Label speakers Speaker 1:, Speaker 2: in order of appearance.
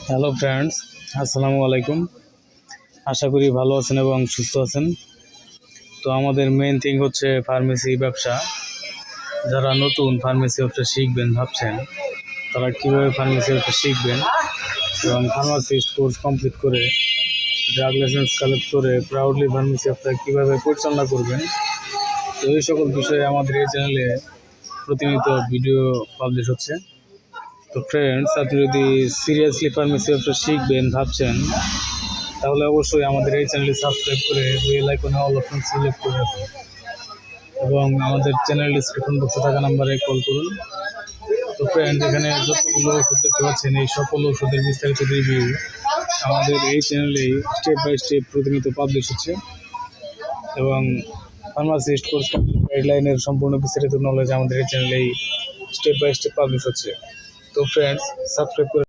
Speaker 1: Hello friends, আসসালামু আলাইকুম। আশা করি ভালো আছেন এবং সুস্থ আছেন। তো আমাদের মেইন থিং হচ্ছে ফার্মেসি ব্যবসা। যারা নতুন ফার্মেসি ব্যবসা শিখবেন ভাবছেন, তারা কীভাবে ফার্মেসি ব্যবসা শিখবেন এবং ফার্মাসিস্ট কোর্স কমপ্লিট করে ড্রাগ লাইসেন্স কালেক্ট করে প্রাউডলি ফার্মেসি ব্যবসা কীভাবে পরিচালনা করবেন, তো এই সকল বিষয়ে আমাদের এই চ্যানেলে প্রতিনিয়ত ভিডিও পাবলিশ হচ্ছে। তো ফ্রেন্ডস, আপনি যদি সিরিয়াসলি ফার্মেসি ব্যবসা শিখবেন ভাবছেন, তাহলে অবশ্যই আমাদের এই চ্যানেলটি সাবস্ক্রাইব করে বেল আইকনে অল অপশন সিলেক্ট করে রাখুন এবং আমাদের চ্যানেল ডিসক্রিপশন বক্সে থাকা নাম্বারে কল করুন। তো ফ্রেন্ডস, এখানে যতগুলো ওষুধ দেখতে পাচ্ছেন, এই সকল ওষুধের বিস্তারিত রিভিউ আমাদের এই চ্যানেলেই স্টেপ বাই স্টেপ প্রতিনিয়ত পাবলিশ হচ্ছে এবং ফার্মাসিস্ট কোর্স গাইডলাইনের সম্পূর্ণ বিস্তারিত নলেজ আমাদের এই চ্যানেলেই স্টেপ বাই স্টেপ পাবলিশ হচ্ছে। তো ফ্রেন্ডস, সাবস্ক্রাইব করে